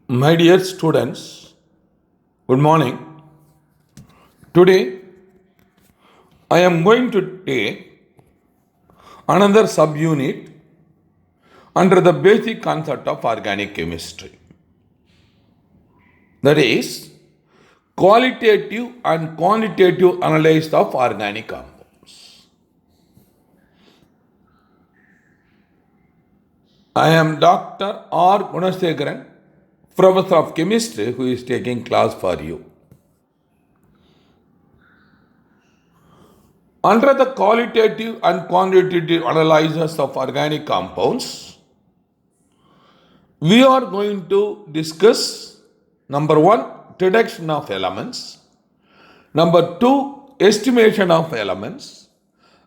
My dear students, good morning. Today I am going to take another subunit under the basic concept of organic chemistry. That is qualitative and quantitative analysis of organic compounds. I am Dr. R. Gunasekharan, Professor of Chemistry, who is taking class for you. Under the qualitative and quantitative analysis of organic compounds, we are going to discuss number one, detection of elements, number two, estimation of elements,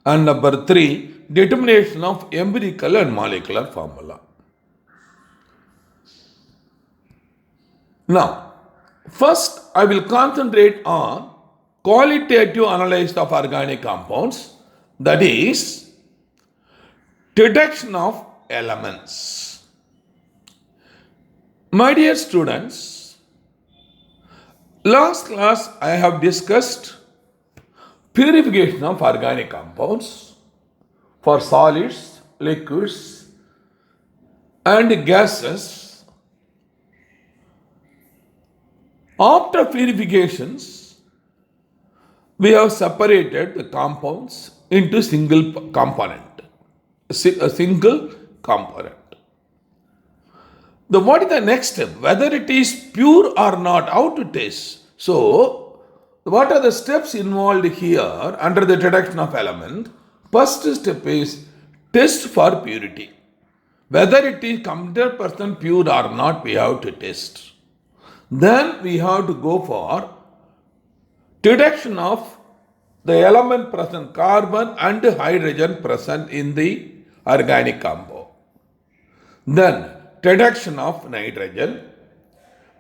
and number three, determination of empirical and molecular formula. Now, first I will concentrate on qualitative analysis of organic compounds, that is detection of elements. My dear students, last class I have discussed purification of organic compounds for solids, liquids and gases. After purifications, we have separated the compounds into single component, a single component. What is the next step? Whether it is pure or not, how to test? So, what are the steps involved here under the detection of element? First step is test for purity. Whether it is 100% pure or not, we have to test. Then we have to go for detection of the element present, carbon and hydrogen present in the organic compound. Then detection of nitrogen,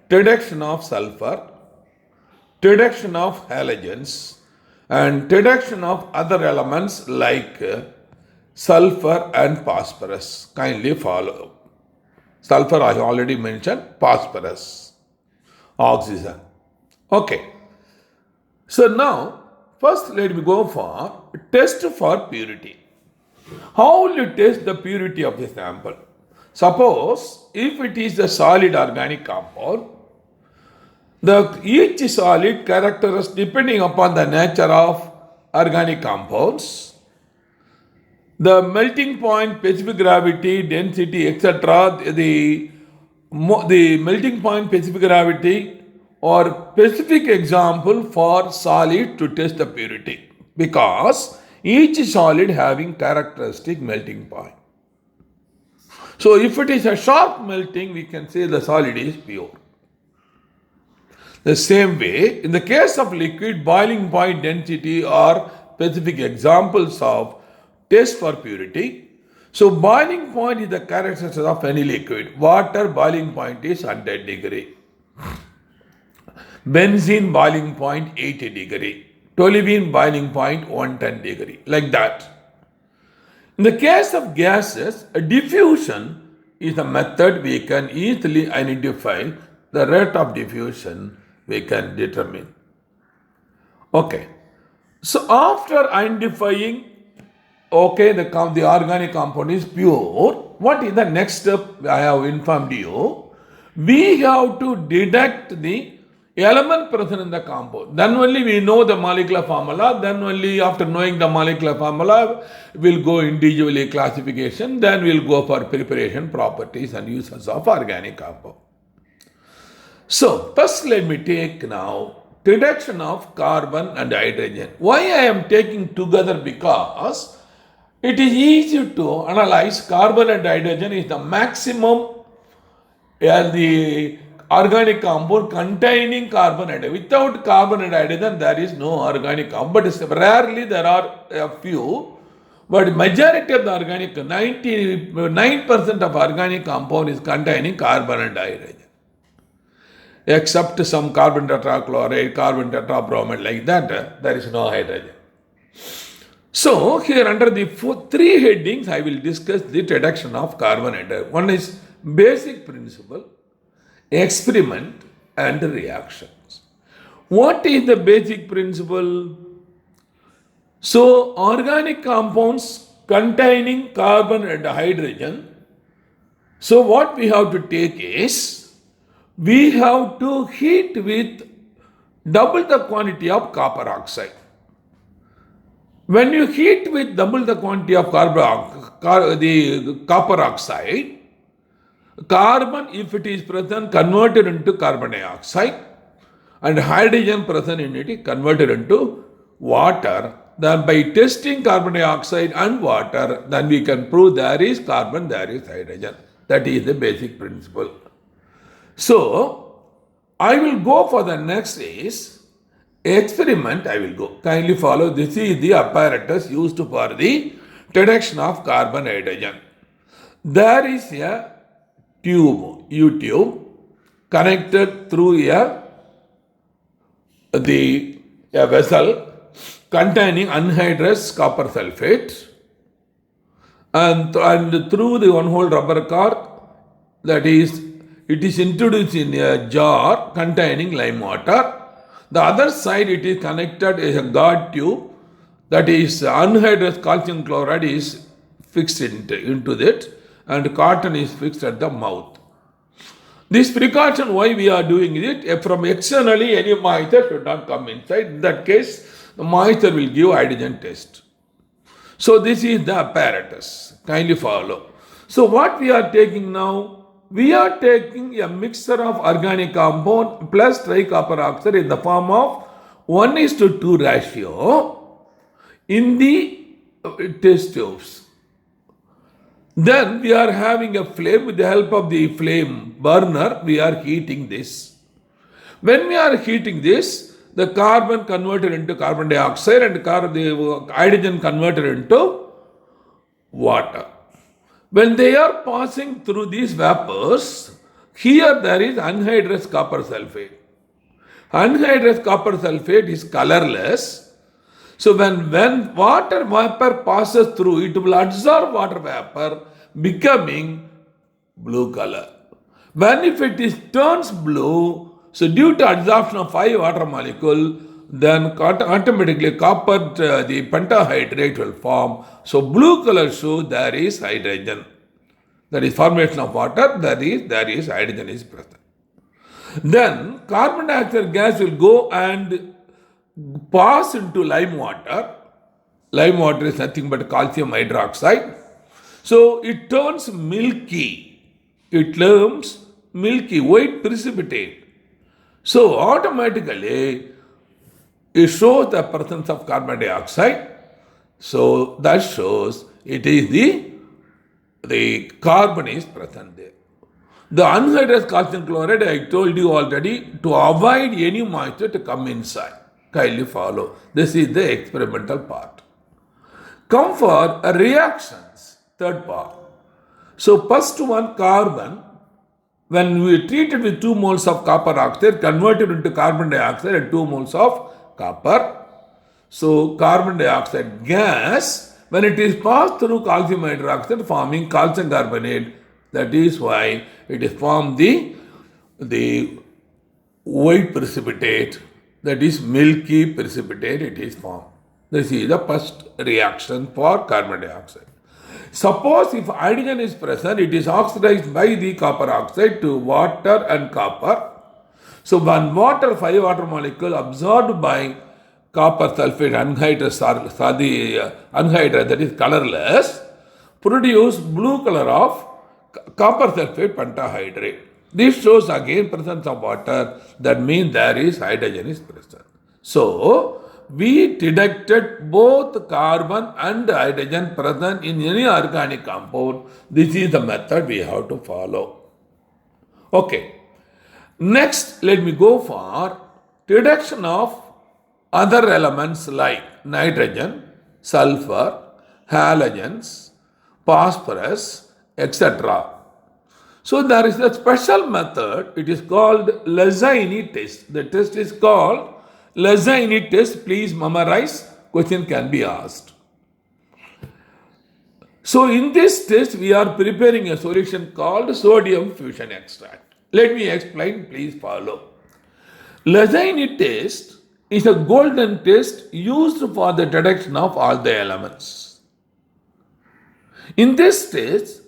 detection of sulfur, detection of halogens, and detection of other elements like sulfur and phosphorus. Kindly follow. Sulfur I already mentioned, phosphorus, oxygen. Okay. So now, first let me go for test for purity. How will you test the purity of the sample? Suppose if it is a solid organic compound, each solid characteristic depending upon the nature of organic compounds, the melting point, specific gravity, density, etc., the melting point, specific gravity, or specific example for solid to test the purity, because each solid having characteristic melting point. So if it is a sharp melting, we can say the solid is pure. The same way, in the case of liquid, boiling point, density are specific examples of test for purity. So boiling point is the characteristic of any liquid. Water boiling point is 100 degree. Benzene boiling point 80 degree. Toluene boiling point 110 degree. Like that. In the case of gases, a diffusion is a method we can easily identify the rate of diffusion we can determine. Okay. So after identifying, the organic compound is pure, what is the next step I have informed you? We have to detect the element present in the compound. Then only we know the molecular formula. Then only after knowing the molecular formula, we'll go individually classification. Then we'll go for preparation, properties and uses of organic compound. So, first let me take now detection of carbon and hydrogen. Why I am taking together? Because it is easy to analyze carbon and hydrogen is the maximum the organic compound containing carbon and hydrogen. Without carbon and hydrogen, there is no organic compound. But rarely there are a few. But majority of the organic, 99% of organic compound is containing carbon and hydrogen. Except some carbon tetrachloride, carbon tetrabromide, like that, there is no hydrogen. So, here under the three headings, I will discuss the detection of carbon and hydrogen. One is basic principle, experiment and reactions. What is the basic principle? So, organic compounds containing carbon and hydrogen. So, what we have to take is we have to heat with double the quantity of copper oxide. When you heat with double the quantity of the copper oxide, carbon, if it is present, converted into carbon dioxide, and hydrogen present in it is converted into water. Then by testing carbon dioxide and water, then we can prove there is carbon, there is hydrogen. That is the basic principle. So, I will go for the next is experiment. I will go. Kindly follow. This is the apparatus used for the detection of carbon hydrogen. There is a tube, U-tube, connected through a vessel containing anhydrous copper sulfate, and through the one-hole rubber cork, that is, it is introduced in a jar containing lime water. The other side, it is connected as a guard tube, that is anhydrous calcium chloride is fixed into that, and cotton is fixed at the mouth. This precaution, why we are doing it, from externally any moisture should not come inside. In that case, the moisture will give hydrogen test. So this is the apparatus. Kindly follow. So what we are taking now? We are taking a mixture of organic compound plus tricopper oxide in the form of 1:2 ratio in the test tubes. Then we are having a flame. With the help of the flame burner, we are heating this. When we are heating this, the carbon converted into carbon dioxide and the hydrogen converted into water. When they are passing through these vapors, here there is anhydrous copper sulfate. Anhydrous copper sulfate is colorless. So when water vapor passes through, it will absorb water vapor, becoming blue color. When if it turns blue, so due to absorption of 5 water molecule, then automatically copper, the pentahydrate will form. So blue color shows there is hydrogen. That is formation of water, there is hydrogen is present. Then carbon dioxide gas will go and pass into lime water. Lime water is nothing but calcium hydroxide. So it turns milky. It turns milky, white precipitate. So automatically it shows the presence of carbon dioxide. So that shows it is the carbon is present there. The anhydrous calcium chloride, I told you already, to avoid any moisture to come inside. Kindly follow. This is the experimental part. Come for reactions, third part. So first one, carbon, when we treat it with 2 moles of copper oxide, converted into carbon dioxide and 2 moles of copper. So carbon dioxide gas, when it is passed through calcium hydroxide, forming calcium carbonate, that is why it is formed the white precipitate, that is milky precipitate, it is formed. This is the first reaction for carbon dioxide. Suppose if hydrogen is present, it is oxidized by the copper oxide to water and copper. So when water, 5 water molecule absorbed by copper sulfate anhydrous, anhydrous, that is colorless, produce blue color of copper sulfate pentahydrate. This shows again presence of water. That means there is hydrogen is present. So we detected both carbon and hydrogen present in any organic compound. This is the method we have to follow. Okay. Next, let me go for detection of other elements like nitrogen, sulfur, halogens, phosphorus, etc. So there is a special method. It is called Lazzarini test. The test is called Lazzarini test. Please memorize. Question can be asked. So in this test, we are preparing a solution called sodium fusion extract. Let me explain, please follow. Lenzini test is a golden test used for the detection of all the elements. In this test,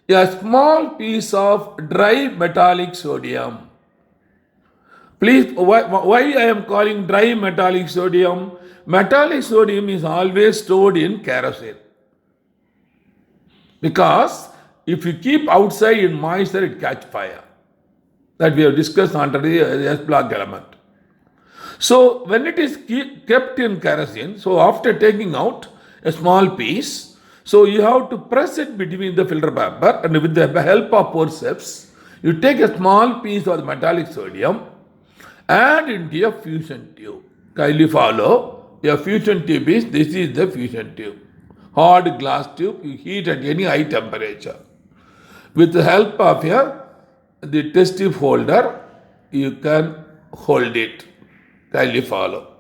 a small piece of dry metallic sodium. Please, why I am calling dry metallic sodium? Metallic sodium is always stored in kerosene. Because if you keep outside in moisture, it catch fire. That we have discussed under the S block element. So when it is kept in kerosene, so after taking out a small piece, so you have to press it between the filter paper, and with the help of forceps, you take a small piece of metallic sodium, add into a fusion tube. Kindly follow. A fusion tube is, this is the fusion tube. Hard glass tube, you heat at any high temperature. With the help of the test tube holder, you can hold it. Kindly follow.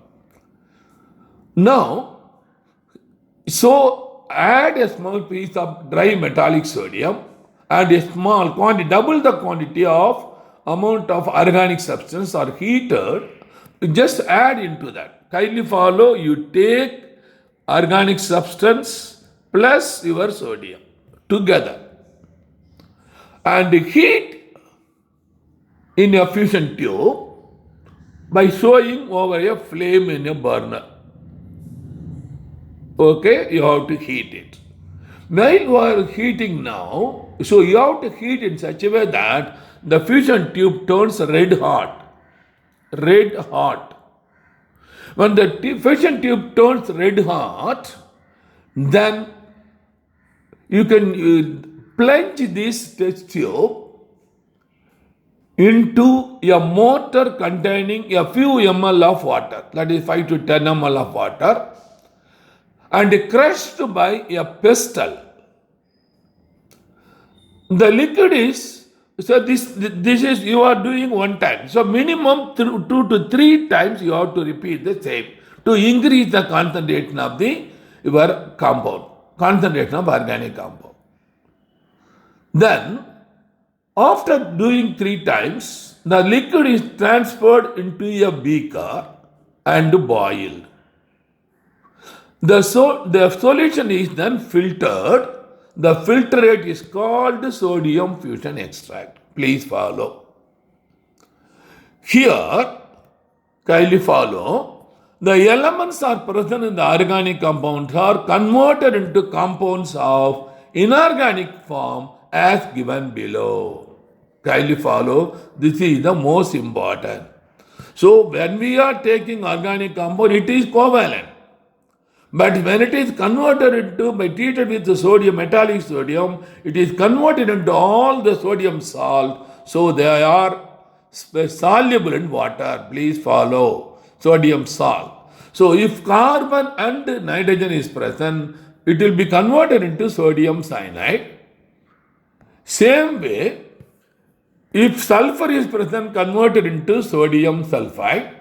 Now, so add a small piece of dry metallic sodium and a small quantity, double the quantity of amount of organic substance or heated, just add into that. Kindly follow, you take organic substance plus your sodium together and heat in a fusion tube by showing over a flame in a burner. Okay, you have to heat it. While you are heating now, so you have to heat in such a way that the fusion tube turns red hot. Red hot. When the fusion tube turns red hot, then you can plunge this test tube into a mortar containing a few ml of water, that is 5 to 10 ml of water, and crushed by a pestle. The liquid is, so this is you are doing one time. So minimum 2 to 3 times you have to repeat the same to increase the concentration of your compound, concentration of organic compound. Then, after doing 3 times, the liquid is transferred into a beaker and boiled. The solution is then filtered. The filtrate is called sodium fusion extract. Please follow. Here, kindly follow. The elements are present in the organic compounds are converted into compounds of inorganic form as given below. Kindly follow. This is the most important. So when we are taking organic compound, it is covalent. But when it is converted into, by treated with the sodium, metallic sodium, it is converted into all the sodium salt. So they are soluble in water. Please follow. Sodium salt. So if carbon and nitrogen is present, it will be converted into sodium cyanide. Same way, if sulfur is present, converted into sodium sulfide.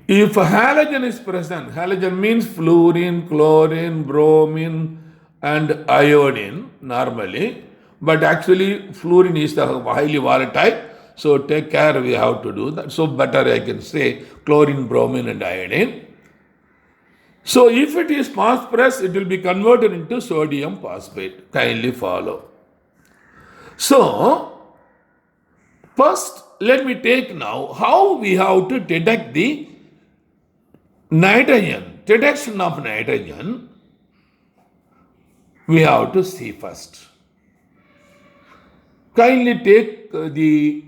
If halogen is present, halogen means fluorine, chlorine, bromine, and iodine normally, but actually fluorine is the highly volatile, so take care, we have to do that. So better I can say chlorine, bromine, and iodine. So if it is phosphorus, it will be converted into sodium phosphate. Kindly follow. So first, let me take now how we have to detect the nitrogen, detection of nitrogen, we have to see first. Kindly take the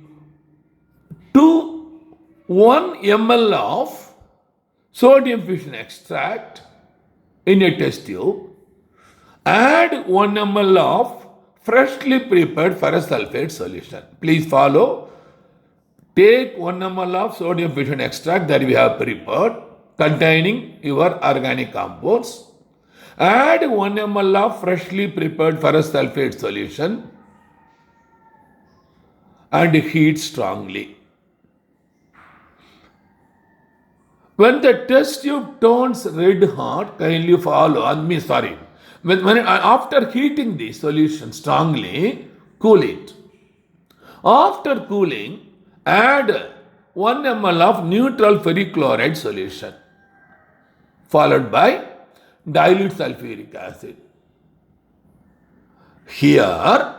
1 ml of sodium fusion extract in a test tube, add 1 ml of freshly prepared ferrous sulfate solution. Please follow. Take 1 ml of sodium fusion extract that we have prepared, containing your organic compounds. Add 1 ml of freshly prepared ferrous sulfate solution and heat strongly. When the test tube turns red hot, kindly follow. After heating the solution strongly, cool it. After cooling, add 1 ml of neutral ferric chloride solution, followed by dilute sulfuric acid. Here,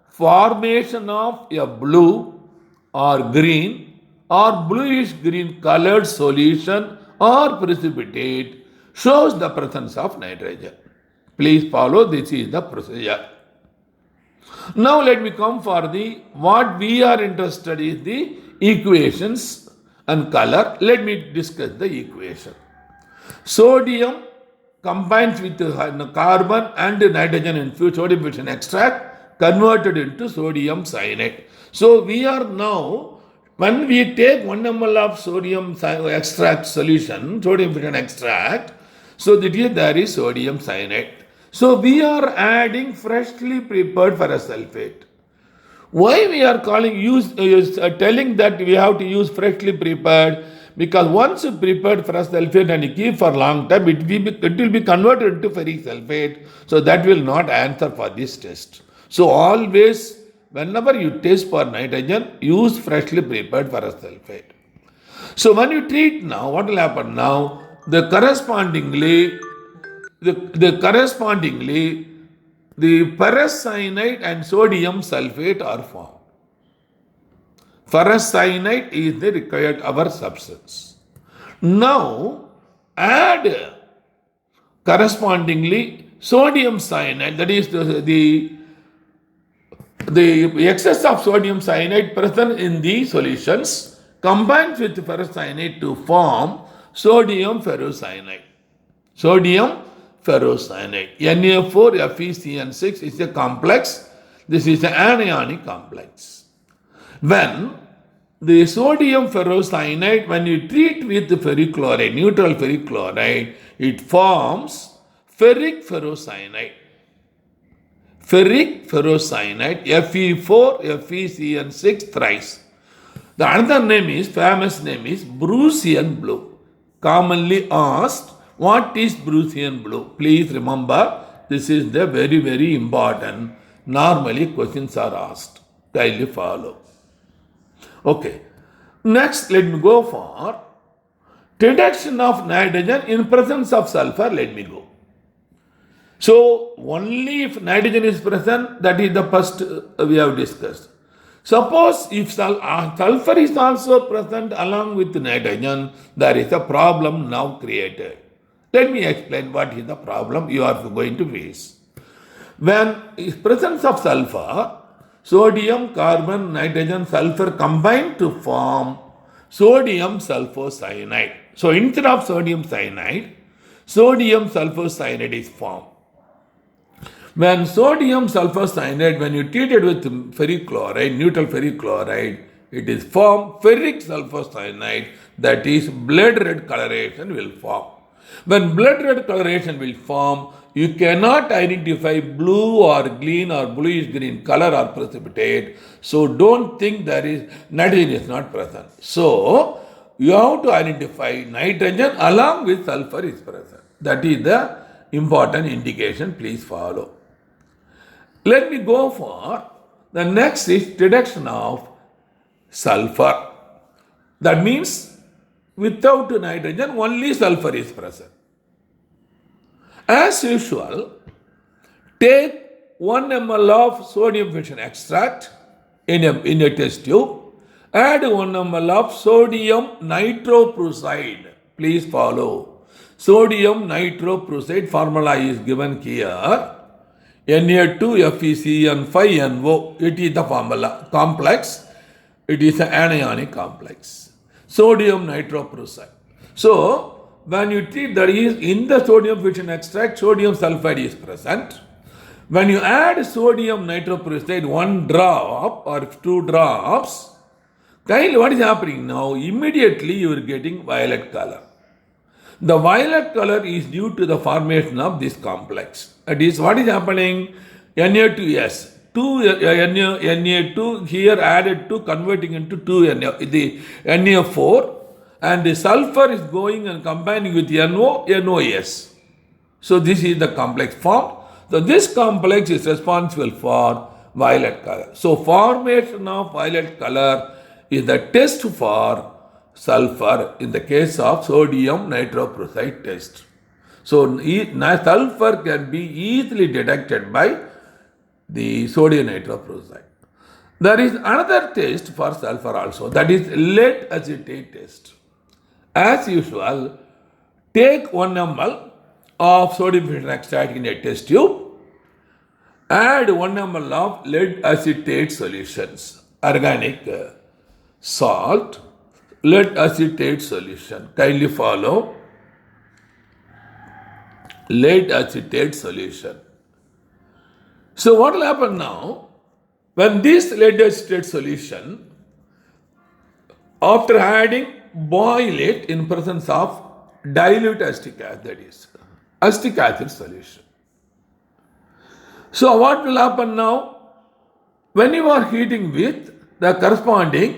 formation of a blue or green or bluish green colored solution or precipitate shows the presence of nitrogen. Please follow, this is the procedure. Now let me come for what we are interested in, the equations and color. Let me discuss the equation. Sodium combines with carbon and nitrogen infused sodium fission extract converted into sodium cyanide. So we are now, when we take 1 ml of sodium extract solution, sodium fission extract, so that here there is sodium cyanide. So we are adding freshly prepared ferrous sulfate. Why we are telling that we have to use freshly prepared? Because once you prepare ferrous sulfate and you keep for long time, it will be converted into ferric sulfate. So that will not answer for this test. So always, whenever you test for nitrogen, use freshly prepared ferrous sulfate. So when you treat now, what will happen now? The correspondingly, the ferrous cyanide and sodium sulfate are formed. Ferrous cyanide is the required our substance. Now add correspondingly sodium cyanide, that is the excess of sodium cyanide present in the solutions combines with ferrous cyanide to form sodium ferrocyanide. Sodium ferrocyanide. Na4 FeCN6 is a complex. This is an anionic complex. When the sodium ferrocyanide, when you treat with the ferric chloride, neutral ferric chloride, it forms ferric ferrocyanide. Ferric ferrocyanide, Fe4 FeCN6 thrice. The another name is, famous name is Brucian blue. Commonly asked, what is Brucian blue? Please remember, this is the very, very important. Normally questions are asked. Kindly follow. Okay. Next, let me go for reduction of nitrogen in presence of sulfur. Let me go. So, only if nitrogen is present, that is the first we have discussed. Suppose if sulfur is also present along with nitrogen, there is a problem now created. Let me explain what is the problem you are going to face. When is presence of sulfur, sodium, carbon, nitrogen, sulfur combine to form sodium sulfocyanide. So instead of sodium cyanide, sodium sulfocyanide is formed. When sodium sulfocyanide, when you treat it with ferric chloride, neutral ferric chloride, it is formed ferric sulfocyanide, that is blood red coloration will form. When blood red coloration will form, you cannot identify blue or green or bluish green color or precipitate. So don't think there is nitrogen is not present. So you have to identify nitrogen along with sulfur is present. That is the important indication. Please follow. Let me go for the next is reduction of sulfur. That means without nitrogen, only sulfur is present. As usual, take 1 ml of sodium fission extract in a test tube. Add 1 ml of sodium nitroprusside. Please follow. Sodium nitroprusside formula is given here. Na2FeCN5NO. It is the formula. Complex. It is an anionic complex. Sodium nitroprusside. So, when you treat, that is in the sodium fission extract, sodium sulfide is present. When you add sodium nitroprusside 1 drop or 2 drops, what is happening now? Immediately you are getting violet color. The violet color is due to the formation of this complex. That is what is happening? Na2S. Na2 here added to converting into 2 the Na4. And the sulfur is going and combining with NOS. So this is the complex form. So this complex is responsible for violet color. So formation of violet color is the test for sulfur in the case of sodium nitroprusside test. So sulfur can be easily detected by the sodium nitroprusside. There is another test for sulfur also, that is lead acetate test. As usual, take 1 ml of sodium filter extract in a test tube. Add 1 ml of lead acetate solutions, organic salt, lead acetate solution. Kindly follow lead acetate solution. So what will happen now? When this lead acetate solution, after adding, boil it in presence of dilute acetic acid, that is acetic acid solution. So what will happen now? When you are heating with the corresponding,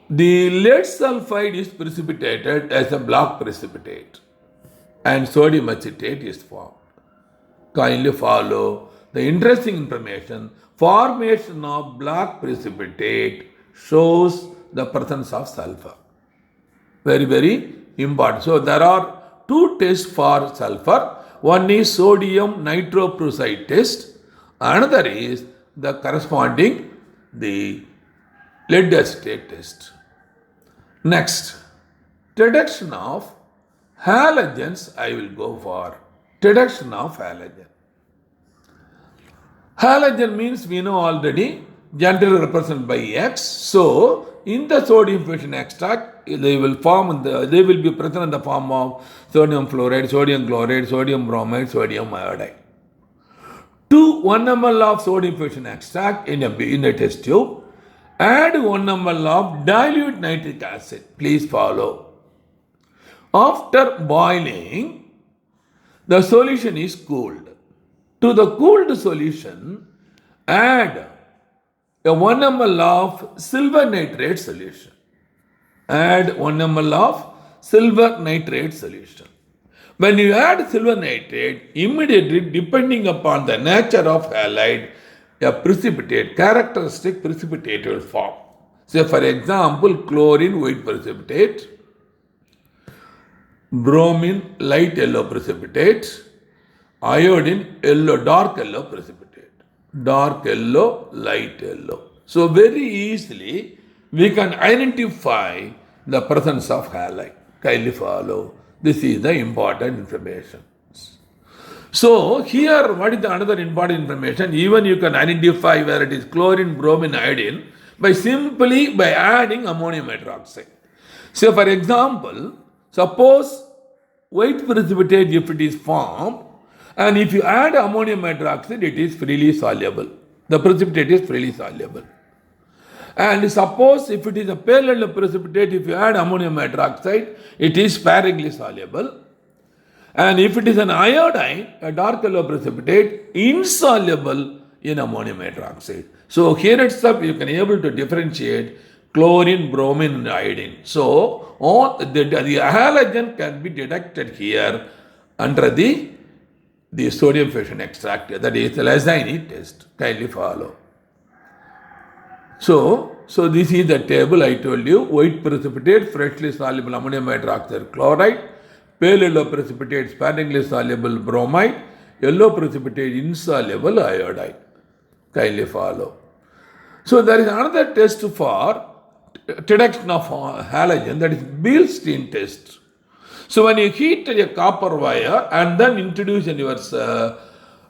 the lead sulfide is precipitated as a black precipitate and sodium acetate is formed. Kindly follow the interesting information. Formation of black precipitate shows the presence of sulfur. Very, very important. So there are two tests for sulfur. One is sodium nitroprusside test. Another is the corresponding the lead acetate test. Next, detection of halogens. I will go for detection of halogen. Halogen means we know already, generally represented by X. So in the sodium fusion extract, they will be present in the form of sodium fluoride, sodium chloride, sodium bromide, sodium iodide. 1 ml of sodium fusion extract in a test tube. Add 1 ml of dilute nitric acid. Please follow. After boiling, the solution is cooled. To the cooled solution, add a 1 ml of silver nitrate solution. Add 1 ml of silver nitrate solution. When you add silver nitrate, immediately, depending upon the nature of halide, a precipitate, characteristic precipitate will form. Say for example, chlorine white precipitate, bromine light yellow precipitate, iodine yellow, dark yellow precipitate, dark yellow, light yellow. So very easily we can identify the presence of halide. Kindly follow. This is the important information. So here, what is the another important information? Even you can identify whether it is chlorine, bromine, iodine by adding ammonium hydroxide. So for example, suppose white precipitate, if it is formed, and if you add ammonium hydroxide, it is freely soluble. The precipitate is freely soluble. And suppose if it is a pale yellow precipitate, if you add ammonium hydroxide, it is sparingly soluble. And if it is an iodine, a dark yellow precipitate, insoluble in ammonium hydroxide. So here itself you can be able to differentiate chlorine, bromine, and iodine. So the halogen can be detected here under the sodium fusion extract, that is the Lazzini test. Kindly follow. So this is the table I told you. White precipitate, freshly soluble ammonium hydroxide chloride, pale yellow precipitate, sparingly soluble bromide, yellow precipitate, insoluble iodide. Kindly follow. So there is another test for detection of halogen, that is Bilstein test. So when you heat a copper wire and then introduce in your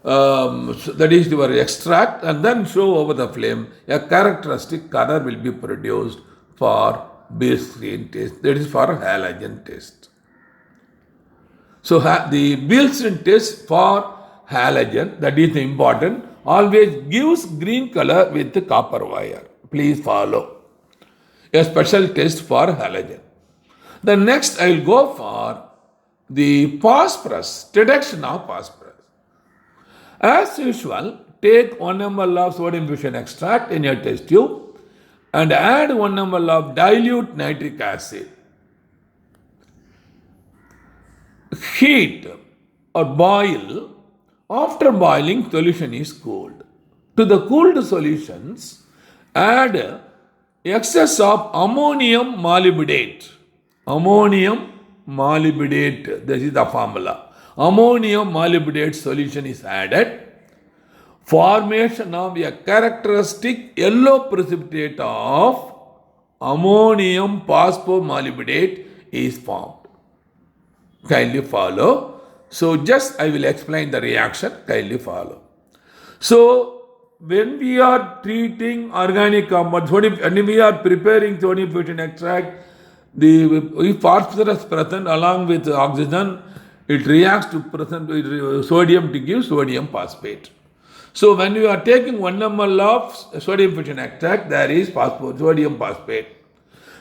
that is your extract, and then show over the flame, a characteristic color will be produced for Bilstein test. That is for halogen test. So the Bilstein test for halogen, that is important, always gives green color with the copper wire. Please follow. A special test for halogen. The next I will go for the phosphorus, detection of phosphorus. As usual, take 1 ml of sodium fusion extract in your test tube and add 1 ml of dilute nitric acid. Heat or boil. After boiling, solution is cooled. To the cooled solutions, add excess of ammonium molybdate. Ammonium molybdate, this is the formula. Ammonium molybdate solution is added. Formation of a characteristic yellow precipitate of ammonium phosphomolybdate is formed. Kindly follow. So just I will explain the reaction. Kindly follow. So when we are treating organic compounds, when we are preparing sodium fusion extract, if phosphorus present along with oxygen, it reacts to present with sodium to give sodium phosphate. So when you are taking 1 ml of sodium fusion extract, there is sodium phosphate.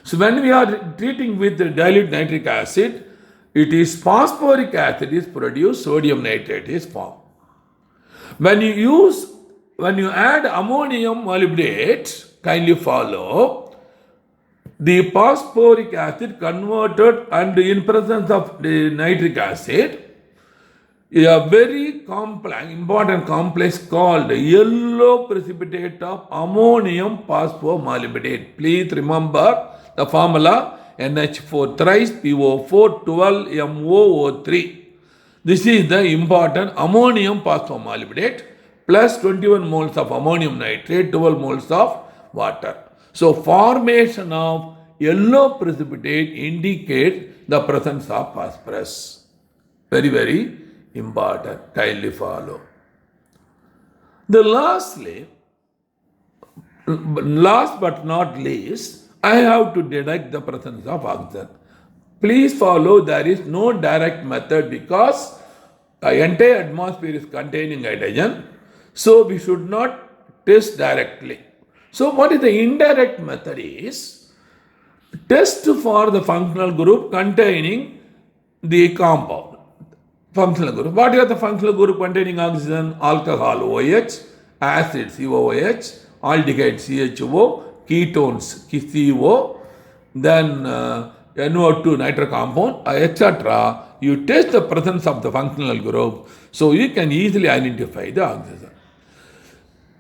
So when we are treating with dilute nitric acid, it is phosphoric acid is produced, sodium nitrate is formed. When you add ammonium molybdate, kindly follow, the phosphoric acid converted and in presence of the nitric acid, a very important complex called yellow precipitate of ammonium phosphomolybdate. Please remember the formula NH4 thrice PO4 12 MOO3. This is the important ammonium phosphomolybdate plus 21 moles of ammonium nitrate, 12 moles of water. So formation of yellow precipitate indicates the presence of phosphorus. Very, very important. Kindly follow. Last but not least, I have to detect the presence of oxygen. Please follow, there is no direct method because the entire atmosphere is containing hydrogen. So we should not test directly. So what is the indirect method is test for the functional group containing the compound. Functional group. What is the functional group containing oxygen? Alcohol OH, acid COOH, aldehyde CHO, ketones CO, then NO2 nitric compound, etc. You test the presence of the functional group, so you can easily identify the oxygen.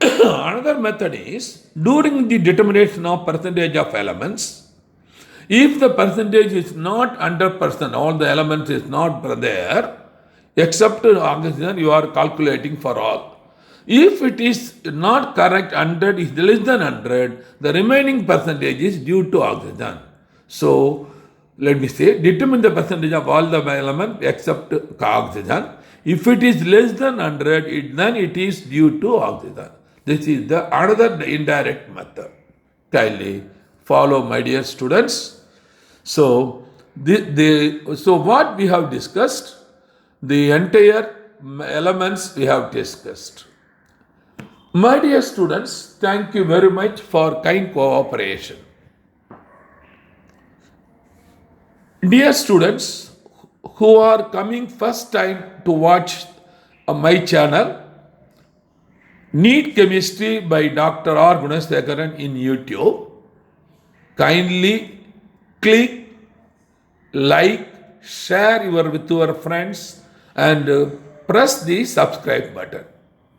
Another method is during the determination of percentage of elements, if the percentage is not 100%, all the elements is not there, except oxygen, you are calculating for all. If it is not correct, 100 is less than 100, the remaining percentage is due to oxygen. So, let me say, determine the percentage of all the elements except oxygen. If it is less than 100, then it is due to oxygen. This is the another indirect method. Kindly follow, my dear students. So, so what we have discussed, the entire elements we have discussed. My dear students, thank you very much for kind cooperation. Dear students who are coming first time to watch my channel, Neat Chemistry by Dr. R. Gunasekaran in YouTube, kindly click, like, share with your friends and press the subscribe button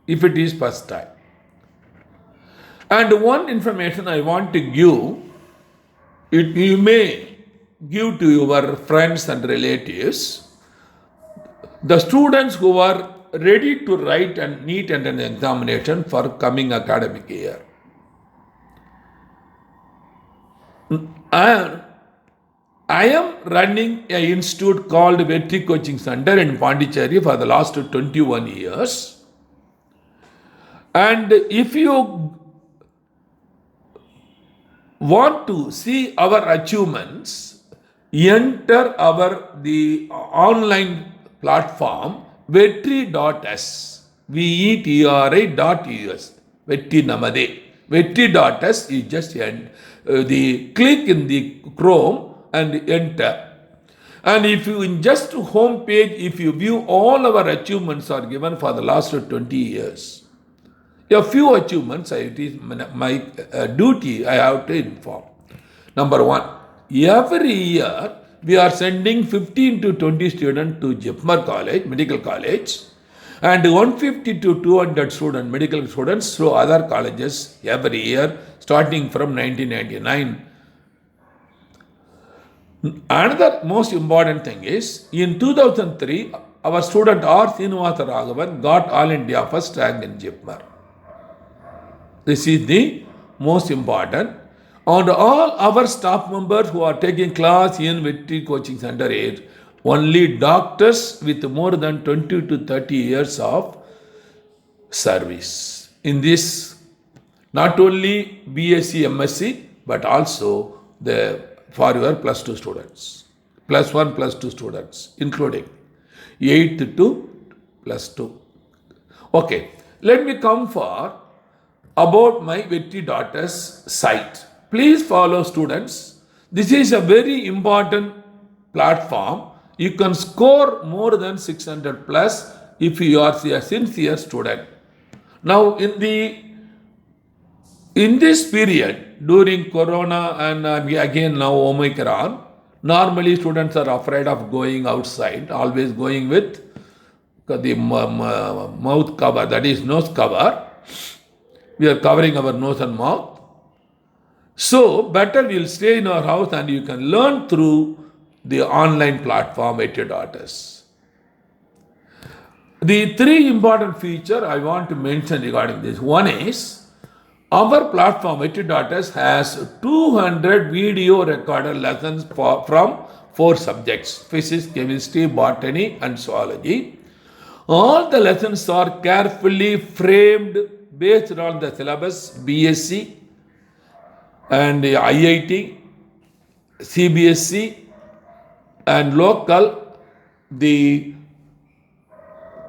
if it is first time. And one information I want to give, you may give to your friends and relatives, the students who are ready to write and NEET entrance examination for coming academic year. And I am running an institute called Vetri Coaching Center in Pondicherry for the last 21 years. And if you want to see our achievements, enter the online platform vetri.s, vetri.us, Vetri Namade. Vetri.s, you just click in the Chrome and enter. And if you in just home page, if you view, all our achievements are given for the last 20 years. A few achievements, it is my duty I have to inform. Number one, every year we are sending 15 to 20 students to Jipmer College, Medical College, and 150 to 200 medical students through other colleges every year starting from 1999. Another most important thing is in 2003, our student R. Srinivasa Raghavan got All India first rank in JIPMER. This is the most important. And all our staff members who are taking class in Vetri Coaching Center is only doctors with more than 20 to 30 years of service. In this, not only BSc, MSc, but also for your plus 2 students, plus 1, plus 2 students, including 8th to plus 2. Okay, let me come for about my Vetri Daughters site. Please follow, students. This is a very important platform. You can score more than 600 plus if you are a sincere student. Now, in this period, during Corona and again now Omicron, normally students are afraid of going outside, always going with the mouth cover, that is nose cover. We are covering our nose and mouth. So, better we'll stay in our house and you can learn through the online platform at your daughters. The three important features I want to mention regarding this. One is, our platform at your daughters has 200 video recorded lessons from 4 subjects: physics, chemistry, botany and zoology. All the lessons are carefully framed based on the syllabus BSc and IIT, CBSC and local, the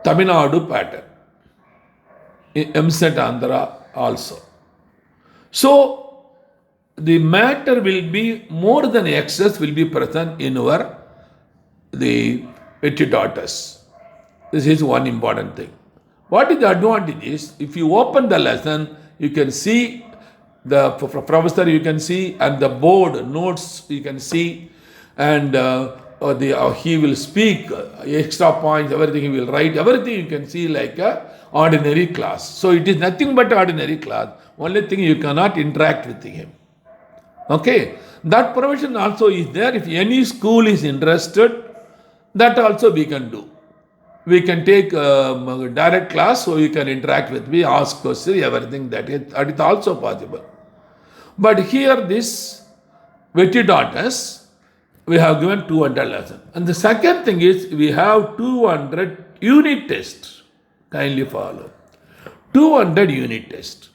Tamil Nadu pattern, MSET Andhra also. So, the matter will be more than excess will be present in the Vetri Daughters. This is one important thing. What is the advantage is, if you open the lesson, you can see the professor, you can see, and the board notes you can see, and he will speak, extra points, everything he will write, everything you can see like a ordinary class. So it is nothing but ordinary class. Only thing you cannot interact with him. Okay, that provision also is there. If any school is interested, that also we can do. We can take direct class, so you can interact with me, ask questions, everything that is also possible. But here this Vetri Daughters, we have given 200 lessons. And the second thing is, we have 200 unit tests. Kindly follow. 200 unit tests.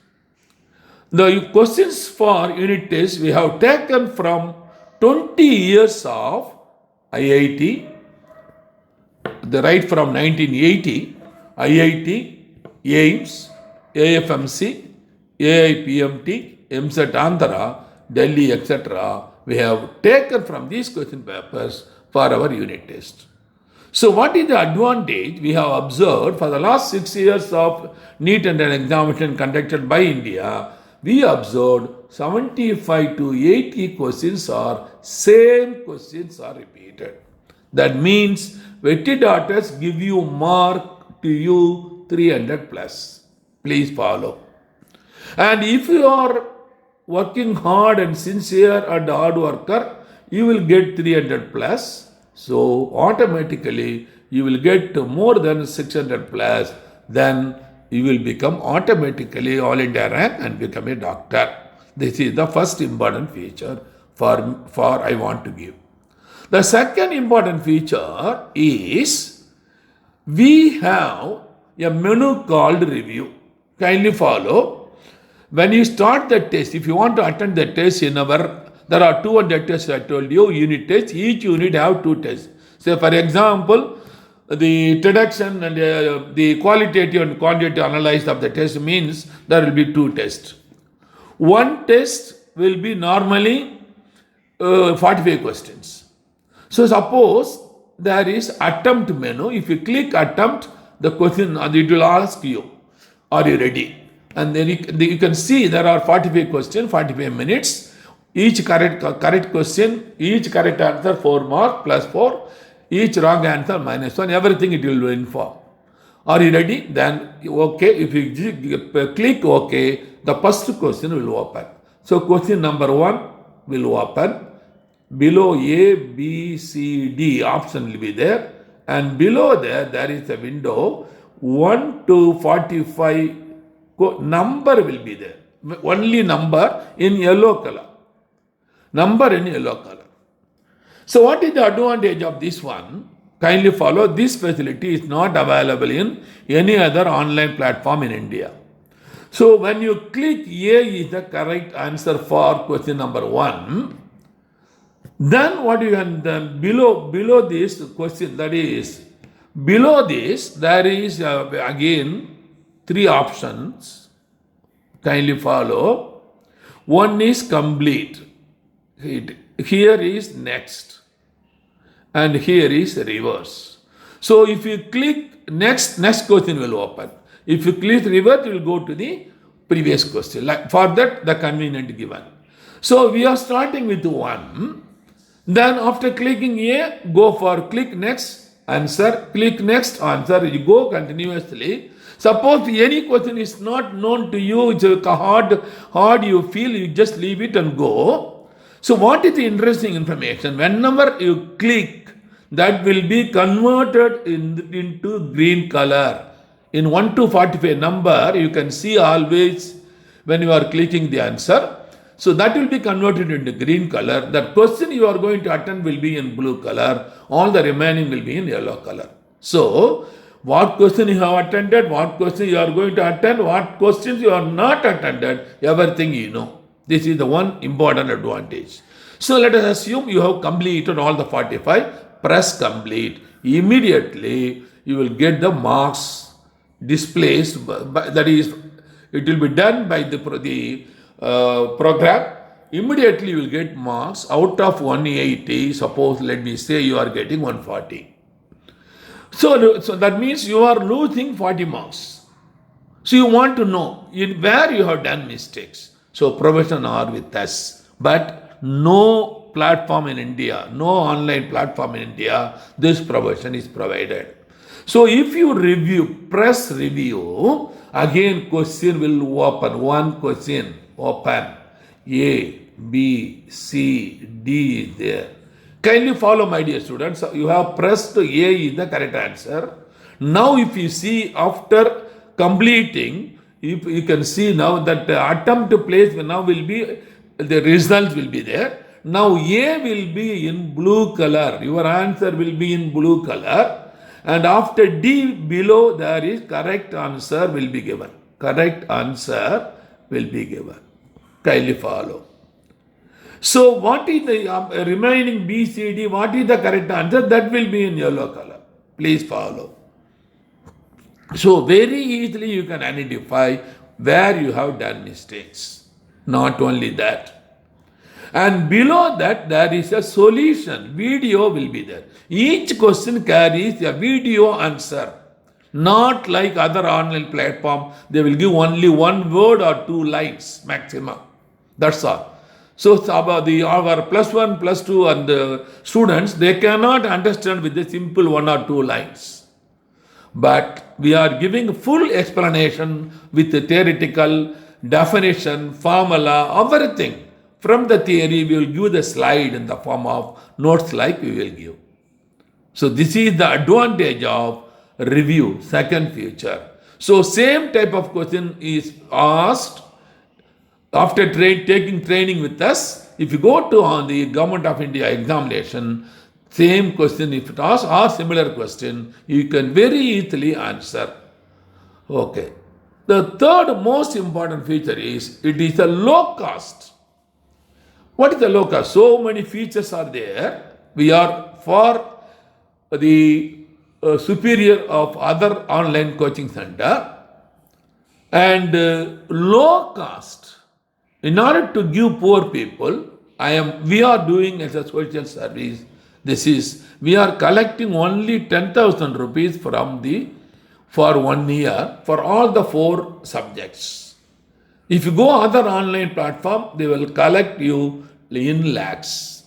The questions for unit tests we have taken from 20 years of IIT, right from 1980, IIT, AIMS, AFMC, AIPMT, MSET Andhra, Delhi, etc. We have taken from these question papers for our unit test. So what is the advantage we have observed for the last 6 years of NEET and an examination conducted by India? We observed 75 to 80 questions are same questions are repeated. That means Vetri Daughters give you mark to you 300 plus. Please follow. And if you are working hard and sincere and hard worker, you will get 300 plus. So automatically you will get more than 600 plus. Then you will become automatically All India rank and become a doctor. This is the first important feature for I want to give. The second important feature is, we have a menu called review. Kindly follow. When you start the test, if you want to attend the test there are 200 tests I told you, unit tests. Each unit have 2 tests. So for example, the introduction and the qualitative and quantitative analysis of the test means there will be 2 tests. One test will be normally 45 questions. So suppose there is attempt menu. If you click attempt, the question, it will ask you, are you ready? And then you can see there are 45 questions, 45 minutes. Each correct question, each correct answer 4 marks plus 4. Each wrong answer -1. Everything it will inform. Are you ready? Then, okay, if you click OK, the first question will open. So, question number 1 will open. Below A, B, C, D option will be there. And below there is a window 1 to 45 number will be there. Only number in yellow color. Number in yellow color. So what is the advantage of this one? Kindly follow. This facility is not available in any other online platform in India. So when you click A is the correct answer for question number 1. Then what you can then below this question, that is below this there is again 3 options. Kindly follow. One is complete. Here is next. And here is reverse. So if you click next question will open. If you click reverse, you will go to the previous question. Like for that, the convenient given. So we are starting with 1. Then after clicking A, go for click next answer, click next answer. You go continuously. Suppose any question is not known to you, it's hard you feel, you just leave it and go. So what is the interesting information? Whenever you click, that will be converted into green color. In 1 to 45 number, you can see always when you are clicking the answer. So that will be converted into green color. That question you are going to attend will be in blue color. All the remaining will be in yellow color. So what question you have attended, what question you are going to attend, what questions you are not attended, everything you know. This is the one important advantage. So let us assume you have completed all the 45. Press complete. Immediately you will get the marks displaced. That is, it will be done by the program. Immediately you will get marks out of 180. Suppose let me say you are getting 140. So that means you are losing 40 marks. So you want to know in where you have done mistakes. So professionals are with us, but no platform in India, no online platform in India, this provision is provided. So if you press review, again question will open. One question open. A, B, C, D is there. Kindly follow, my dear students. You have pressed A is the correct answer. Now if you see after completing, you can see now that the attempt place now will be, the results will be there. Now A will be in blue color. Your answer will be in blue color. And after D below there is correct answer will be given. Correct answer will be given. Kindly follow. So what is the remaining B, C, D, what is the correct answer? That will be in yellow color. Please follow. So very easily you can identify where you have done mistakes. Not only that. And below that there is a solution. Video will be there. Each question carries a video answer. Not like other online platform. They will give only 1 word or 2 lines maximum. That's all. So about our +1, +2 and the students, they cannot understand with the simple 1 or 2 lines. But we are giving full explanation with the theoretical definition, formula, everything. From the theory, we will give the slide in the form of notes like we will give. So this is the advantage of review, second feature. So same type of question is asked after taking training with us. If you go to the Government of India examination, same question if it asks or similar question, you can very easily answer. Okay. The third most important feature is it is a low cost. What is the low cost? So many features are there. We are for the superior of other online coaching center and low cost. In order to give poor people, we are doing as a social service. We are collecting only 10,000 rupees for 1 year for all the 4 subjects. If you go other online platform, they will collect you in lakhs.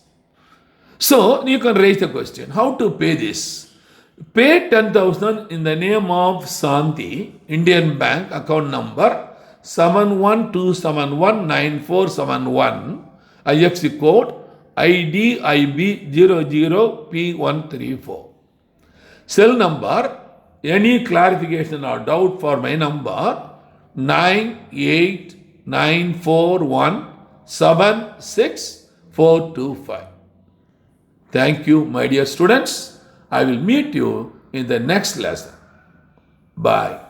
So you can raise the question, how to pay this? Pay 10,000 in the name of Santi, Indian Bank, account number 7127194771, IFC code IDIB00P134. Cell number, any clarification or doubt for my number 9894176 Thank you, my dear students. I will meet you in the next lesson. Bye.